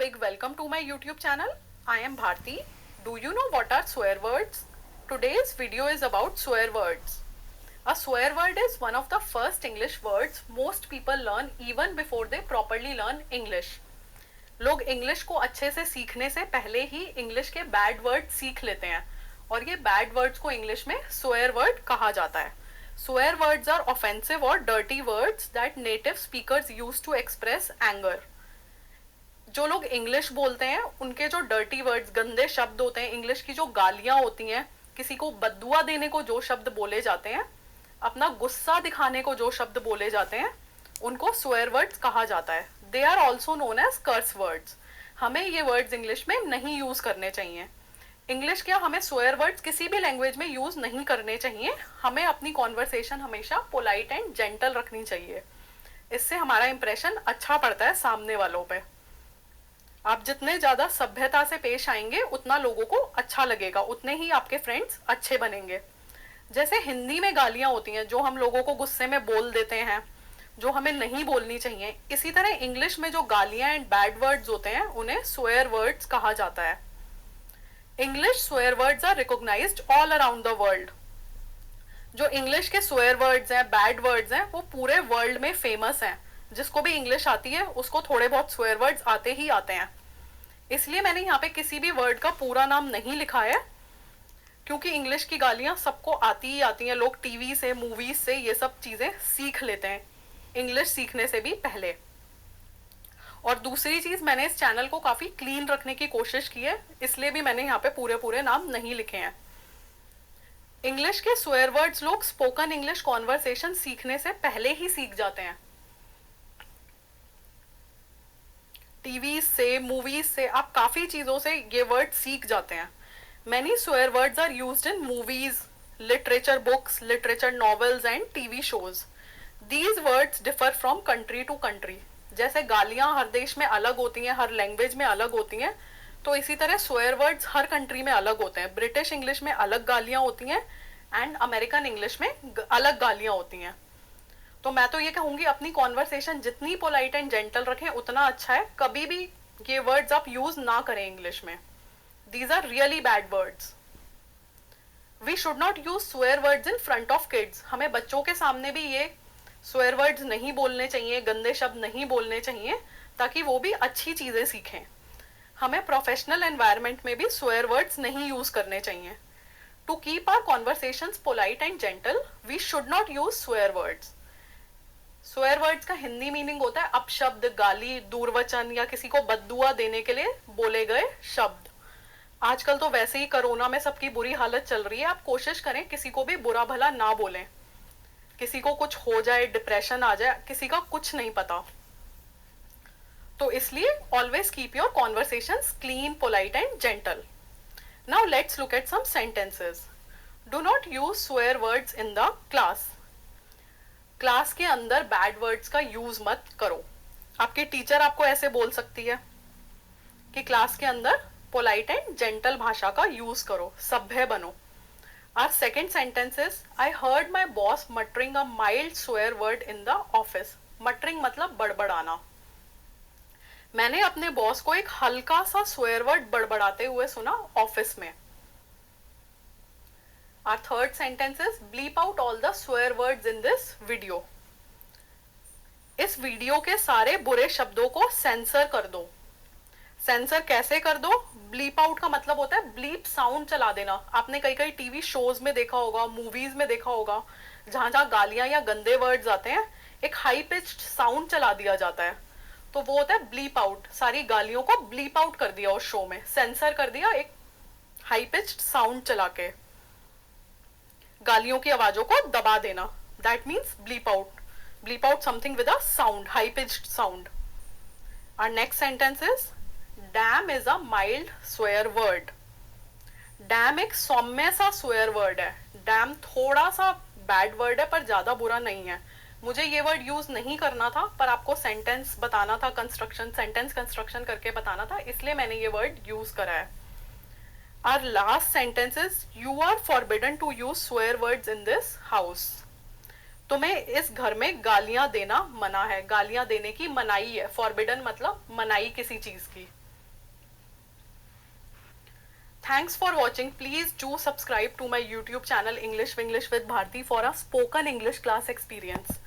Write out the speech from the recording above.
big welcome to my YouTube channel. I am Bharti. Do you know what are swear words? Today's video is about swear words. A swear word is one of the first English words most people learn even before they properly learn English. लोग English को अच्छे से सीखने से पहले ही English के bad word सीख लेते हैं और ये बैड वर्ड्स को इंग्लिश में स्वेयर वर्ड कहा जाता है. स्वेयर वर्ड्स आर ऑफेंसिव और dirty words that native speakers use to express anger. जो लोग इंग्लिश बोलते हैं उनके जो डर्टी वर्ड्स, गंदे शब्द होते हैं, इंग्लिश की जो गालियां होती हैं, किसी को बद्दुआ देने को जो शब्द बोले जाते हैं, अपना गुस्सा दिखाने को जो शब्द बोले जाते हैं, उनको स्वेयर वर्ड्स कहा जाता है. They are also known as curse words. हमें ये वर्ड्स इंग्लिश में नहीं यूज करने चाहिए. इंग्लिश क्या, हमें स्वेयर वर्ड्स किसी भी लैंग्वेज में यूज नहीं करने चाहिए. हमें अपनी कॉन्वर्सेशन हमेशा पोलाइट एंड जेंटल रखनी चाहिए. इससे हमारा इंप्रेशन अच्छा पड़ता है सामने वालों पे. आप जितने ज्यादा सभ्यता से पेश आएंगे उतना लोगों को अच्छा लगेगा, उतने ही आपके फ्रेंड्स अच्छे बनेंगे. जैसे हिंदी में गालियां होती हैं जो हम लोगों को गुस्से में बोल देते हैं, जो हमें नहीं बोलनी चाहिए, इसी तरह इंग्लिश में जो गालियां एंड बैड वर्ड्स होते हैं उन्हें स्वेयर वर्ड्स कहा जाता है. English swear words are recognised all around the world. जो इंग्लिश के स्वेयर वर्ड्स हैं, बैड वर्ड्स हैं, वो पूरे वर्ल्ड में फेमस हैं. जिसको भी इंग्लिश आती है उसको थोड़े बहुत स्वेयर वर्ड्स आते ही आते हैं. इसलिए मैंने यहाँ पे किसी भी वर्ड का पूरा नाम नहीं लिखा है, क्योंकि इंग्लिश की गालियां सबको आती ही आती हैं. लोग टीवी से, मूवीज से ये सब चीजें सीख लेते हैं इंग्लिश सीखने से भी पहले. और दूसरी चीज, मैंने इस चैनल को काफी क्लीन रखने की कोशिश की है, इसलिए भी मैंने यहाँ पे पूरे पूरे नाम नहीं लिखे हैं. इंग्लिश के स्वेयर वर्ड्स लोग स्पोकन इंग्लिश कॉन्वर्सेशन सीखने से पहले ही सीख जाते हैं. टीवी से, मूवीज से, आप काफी चीजों से ये वर्ड सीख जाते हैं. Many swear words are used in movies, literature books, literature novels and TV shows. These words differ from country to country. जैसे गालियां हर देश में अलग होती हैं, हर लैंग्वेज में अलग होती हैं, तो इसी तरह स्वेयर वर्ड्स हर कंट्री में अलग होते हैं. ब्रिटिश इंग्लिश में अलग गालियां होती हैं एंड अमेरिकन इंग्लिश में अलग गालियां होती हैं. तो मैं तो ये कहूंगी अपनी कॉन्वर्सेशन जितनी पोलाइट एंड जेंटल रखें उतना अच्छा है. कभी भी ये वर्ड्स आप यूज ना करें इंग्लिश में. These are really bad words. We should not use swear words in front of kids. हमें बच्चों के सामने भी ये swear words नहीं बोलने चाहिए, गंदे शब्द नहीं बोलने चाहिए, ताकि वो भी अच्छी चीजें सीखें. हमें प्रोफेशनल एनवायरनमेंट में भी swear words नहीं यूज करने चाहिए. To keep our conversations polite and gentle, we should not use swear words. swear words का हिंदी मीनिंग होता है अपशब्द, गाली, दूरवचन या किसी को बद्दुआ देने के लिए बोले गए शब्द. आजकल तो वैसे ही कोरोना में सबकी बुरी हालत चल रही है. आप कोशिश करें किसी को भी बुरा भला ना बोलें. किसी को कुछ हो जाए, डिप्रेशन आ जाए, किसी का कुछ नहीं पता. तो इसलिए always keep your conversations clean, polite and gentle. Now let's look at some sentences. Do not use swear words in the class. Class के अंदर बैड वर्ड्स का यूज मत करो. आपकी टीचर आपको ऐसे बोल सकती है कि क्लास के अंदर पोलाइट एंड जेंटल भाषा का यूज करो, सभ्य बनो. Our second sentence is, I heard my boss muttering a mild swear word in the office. Muttering मतलब बड़बड़ाना. मैंने अपने बॉस को एक हल्का सा स्वेयर वर्ड बड़बड़ाते हुए सुना ऑफिस में. Our third sentence is, bleep out all the swear words in this video. इस वीडियो के सारे बुरे शब्दों को सेंसर कर दो. सेंसर कैसे कर दो? ब्लीप आउट का मतलब होता है ब्लीप साउंड चला देना. आपने कई कई टीवी शोज में देखा होगा, मूवीज में देखा होगा, जहां जहां गालियां या गंदे वर्ड्स आते हैं एक हाई पिच्ड साउंड चला दिया जाता है, तो वो होता है ब्लीप आउट. सारी गालियों को ब्लीप आउट कर दिया उस शो में, सेंसर कर दिया एक हाई पिच्ड साउंड चला के. गालियों की आवाजों को दबा देना, that means bleep out. Bleep out something with a sound, high pitched sound. Our next sentence is, dam is a mild swear word. Dam एक सौम्य सा स्वेयर वर्ड है. डैम थोड़ा सा बैड वर्ड है पर ज्यादा बुरा नहीं है. मुझे ये वर्ड यूज नहीं करना था पर आपको सेंटेंस बताना था, सेंटेंस कंस्ट्रक्शन करके बताना था, इसलिए मैंने ये वर्ड यूज करा है. Our last sentence is, you are forbidden to use swear words in this house. तुम्हें इस घर में गालियां देना मना है. गालियां देने की मनाही है. फॉरबिडन मतलब मनाही किसी चीज की. Thanks for watching. Please do subscribe to my YouTube channel English Winglish with Bharti for a spoken English class experience.